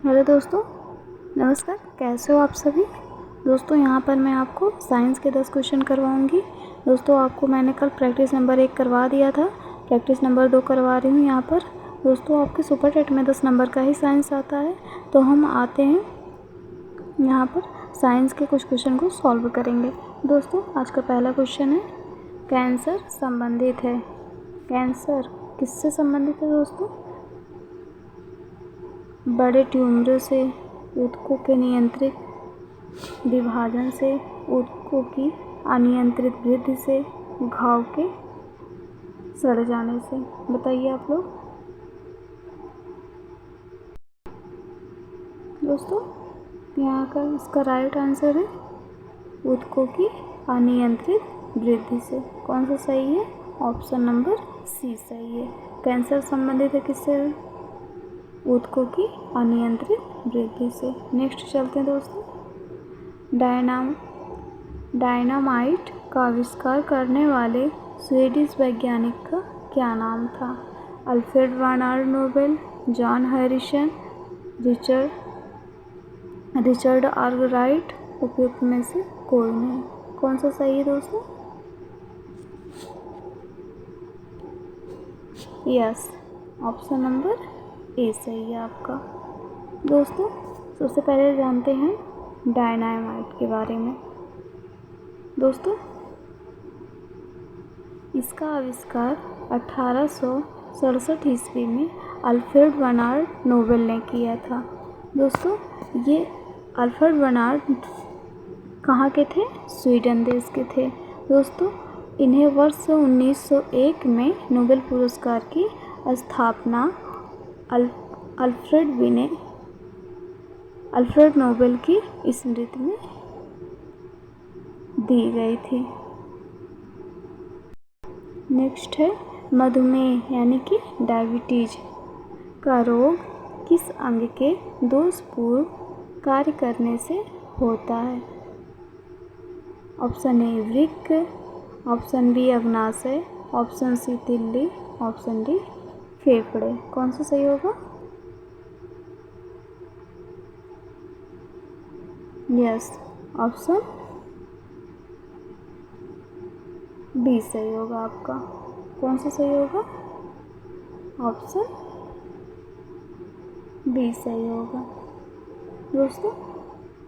Hello दोस्तों, नमस्कार। कैसे हो आप सभी दोस्तों? यहाँ पर मैं आपको साइंस के 10 क्वेश्चन करवाऊँगी। दोस्तों आपको मैंने कल प्रैक्टिस नंबर 1 करवा दिया था, प्रैक्टिस नंबर 2 करवा रही हूँ यहाँ पर। दोस्तों आपके सुपर टेट में 10 नंबर का ही साइंस आता है, तो हम आते हैं यहाँ पर साइंस के कुछ क्वेश्चन को सॉल्व करेंगे। दोस्तों आज का पहला क्वेश्चन है, कैंसर संबंधित है। कैंसर किससे संबंधित है दोस्तों? बड़े ट्यूमर से, ऊतकों के नियंत्रित विभाजन से, ऊतकों की अनियंत्रित वृद्धि से, घाव के सड़ जाने से। बताइए आप लोग। दोस्तों यहाँ का इसका राइट आंसर है ऊतकों की अनियंत्रित वृद्धि से। कौन सा सही है? ऑप्शन नंबर सी सही है। कैंसर संबंधित है किससे? ऊतकों की अनियंत्रित वृद्धि से। नेक्स्ट चलते हैं दोस्तों। डायनामाइट का आविष्कार करने वाले स्वीडिश वैज्ञानिक का क्या नाम था? Alfred Werner Nobel, John Harrison, Richard Arkwright, उपयुक्त में से कोई नहीं। कौन सा सही है दोस्तों? यस, ऑप्शन नंबर ए सही है आपका। दोस्तों सबसे पहले जानते हैं डायनामाइट के बारे में। दोस्तों इसका आविष्कार 1867 ईस्वी में अल्फ्रेड वर्नर नोबेल ने किया था। दोस्तों ये अल्फ्रेड वर्नर कहाँ के थे? स्वीडन देश के थे। दोस्तों इन्हें वर्ष 1901 में नोबेल पुरस्कार की स्थापना अल्फ्रेड नोबेल की स्मृति में दी गई थी। नेक्स्ट है मधुमेह यानी कि डायबिटीज का रोग किस अंग के दोषपूर्ण कार्य करने से होता है? ऑप्शन ए वृक्क, ऑप्शन बी अग्नाशय, ऑप्शन सी तिल्ली, ऑप्शन डी फेफड़े। कौन सा सही होगा? यस, ऑप्शन बी सही होगा आपका। कौन सा सही होगा? ऑप्शन बी सही होगा। दोस्तों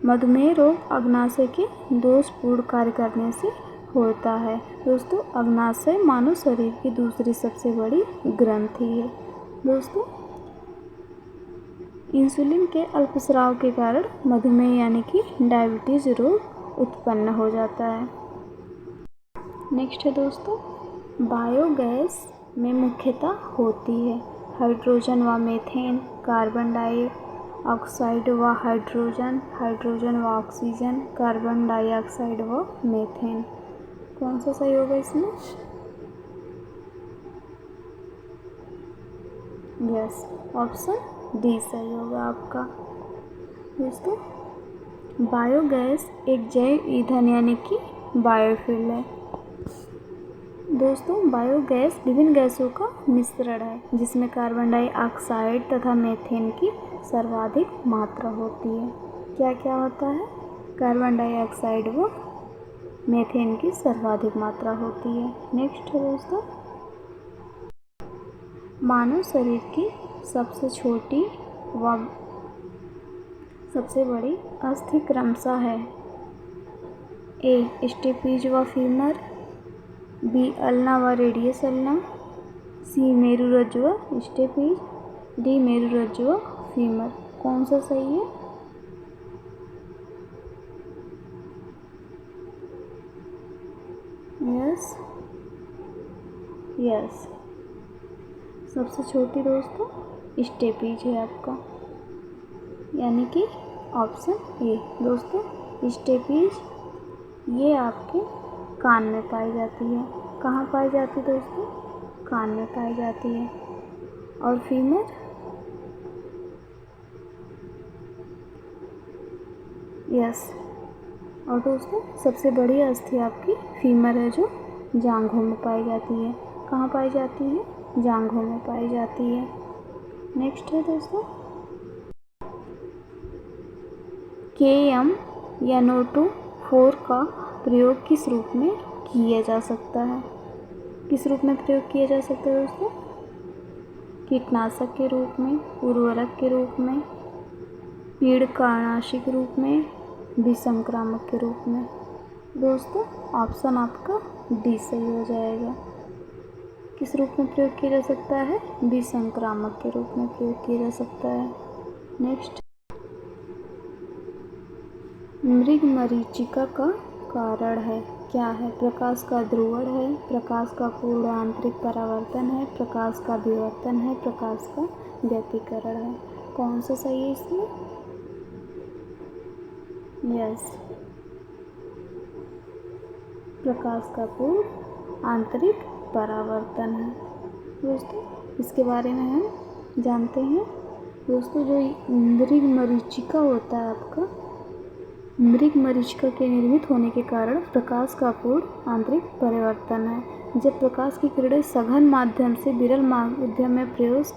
मधुमेह रोग अग्नाशय के दोषपूर्ण कार्य करने से होता है। दोस्तों अग्नाशय मानव शरीर की दूसरी सबसे बड़ी ग्रंथि है। दोस्तों इंसुलिन के अल्पस्राव के कारण मधुमेह यानी कि डायबिटीज रोग उत्पन्न हो जाता है। नेक्स्ट है दोस्तों, बायोगैस में मुख्यतः होती है हाइड्रोजन व मीथेन, कार्बन डाइऑक्साइड व हाइड्रोजन, हाइड्रोजन व ऑक्सीजन, कार्बन डाइऑक्साइड व मीथेन। कौन सा सही होगा इसमें? यस, ऑप्शन डी सही होगा आपका। दोस्तों बायोगैस एक जैव ईंधन यानी कि बायोफ्यूल है। दोस्तों बायोगैस विभिन्न गैसों का मिश्रण है जिसमें कार्बन डाइऑक्साइड तथा मीथेन की सर्वाधिक मात्रा होती है। क्या क्या होता है? कार्बन डाइऑक्साइड व मीथेन की सर्वाधिक मात्रा होती है। नेक्स्ट है दोस्तों, मानव शरीर की सबसे छोटी व सबसे बड़ी अस्थि क्रमशः है? ए स्टेपीज व फीमर, बी अल्ना व रेडियस अल्ना, सी मेरुरज्जु व स्टेपीज, डी मेरुरज्जु व फीमर। कौन सा सही है? यस, सबसे छोटी दोस्तों स्टेपीज है आपका, यानी कि ऑप्शन ए। दोस्तों स्टेपीज ये आपके कान में पाई जाती है। कहाँ पाई जाती है दोस्तों? कान में पाई जाती है। और फीमर? यस। और दोस्तों सबसे बड़ी अस्थि आपकी फीमर है जो जांघों में पाई जाती है। कहाँ पाई जाती है? जांघों में पाई जाती है। नेक्स्ट है दोस्तों, KMnO2 का प्रयोग किस रूप में किया जा सकता है? किस रूप में प्रयोग किया जा सकता है दोस्तों? कीटनाशक के रूप में, उर्वरक के रूप में, पीड़काणाशी के रूप में, विसंक्रामक के रूप में। दोस्तों ऑप्शन आपका डी सही हो जाएगा। किस रूप में प्रयोग किया जा सकता है? विसंक्रामक के रूप में प्रयोग किया जा सकता है। नेक्स्ट, मृगमरीचिका का कारण है क्या है? प्रकाश का ध्रुवण है, प्रकाश का पूर्ण आंतरिक परावर्तन है, प्रकाश का विवर्तन है, प्रकाश का व्यतिकरण है। कौन सा सही है इसमें? यस, प्रकाश का पूर्ण आंतरिक परावर्तन है। दोस्तों इसके बारे में हम जानते हैं। दोस्तों जो मृगमरीचिका होता है आपका, मृगमरीचिका के निर्मित होने के कारण प्रकाश का पूर्ण आंतरिक परिवर्तन है। जब प्रकाश की किरणें सघन माध्यम से विरल माध्यम में प्रवेश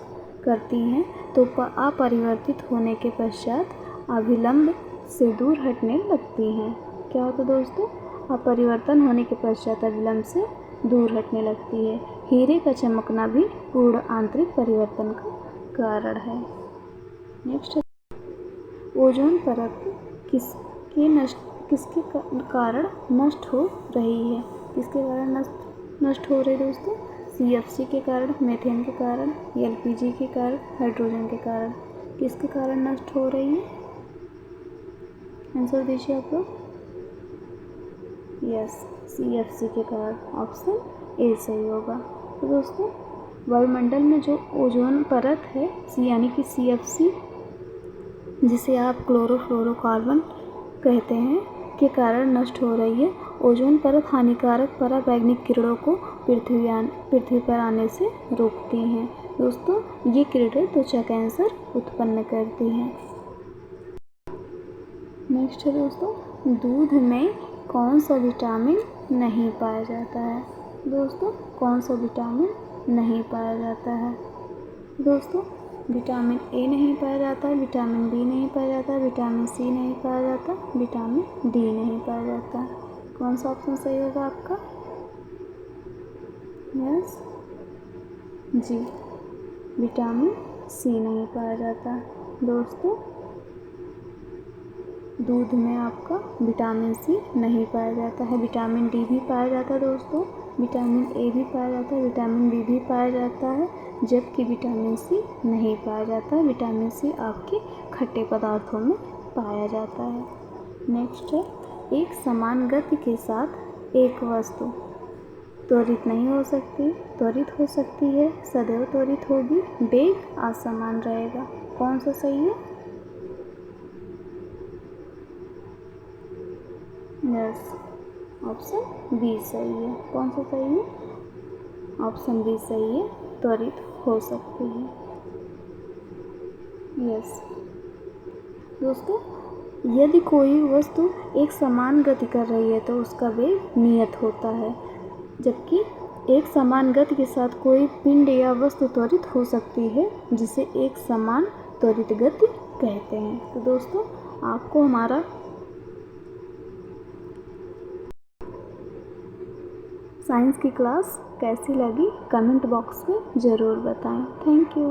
करती हैं तो अपरिवर्तित होने के पश्चात अभिलंब से दूर हटने लगती हैं। क्या होता है दोस्तों? अपरिवर्तन होने के पश्चात अभिलंब से दूर हटने लगती है। हीरे का चमकना भी पूर्ण आंतरिक परिवर्तन का कारण है। नेक्स्ट, ओजोन परत किसके कारण नष्ट हो रही है? किसके कारण नष्ट हो रही है दोस्तों? CFC के कारण, मीथेन के कारण, LPG के कारण, हाइड्रोजन के कारण। किसके कारण नष्ट हो रही है? आंसर दीजिए आप लोग। यस, CFC के कारण। ऑप्शन ए सही होगा। तो दोस्तों वायुमंडल में जो ओजोन परत है यानी कि CFC, जिसे आप क्लोरोफ्लोरोकार्बन कहते हैं, के कारण नष्ट हो रही है। ओजोन परत हानिकारक पराबैंगनी किरणों को पृथ्वी पर आने से रोकती हैं। दोस्तों ये किरणें त्वचा कैंसर उत्पन्न करती हैं। नेक्स्ट है दोस्तों, दूध में कौन सा विटामिन नहीं पाया जाता है? दोस्तों कौन सा विटामिन नहीं पाया जाता है? दोस्तों विटामिन ए नहीं पाया जाता है, विटामिन बी नहीं पाया जाता, विटामिन सी नहीं पाया जाता, विटामिन डी नहीं पाया जाता। कौन सा ऑप्शन सही होगा आपका? यस जी, विटामिन सी नहीं पाया जाता। दोस्तों दूध में आपका विटामिन सी नहीं पाया जाता है। विटामिन डी भी पाया जाता है दोस्तों, विटामिन ए भी पाया जाता है, विटामिन बी भी पाया जाता है, जबकि विटामिन सी नहीं पाया जाता है। विटामिन सी आपके खट्टे पदार्थों में पाया जाता है। नेक्स्ट है, एक समान गति के साथ एक वस्तु त्वरित नहीं हो सकती, त्वरित हो सकती है, सदैव त्वरित होगी, वेग असमान रहेगा। कौन सा सही है? यस, ऑप्शन बी सही है। कौन सा सही है? ऑप्शन बी सही है, त्वरित हो सकती है। यस दोस्तों, यदि कोई वस्तु एक समान गति कर रही है तो उसका वेग नियत होता है, जबकि एक समान गति के साथ कोई पिंड या वस्तु त्वरित हो सकती है, जिसे एक समान त्वरित गति कहते हैं। तो दोस्तों आपको हमारा साइंस की क्लास कैसी लगी कमेंट बॉक्स में ज़रूर बताएं। Thank you.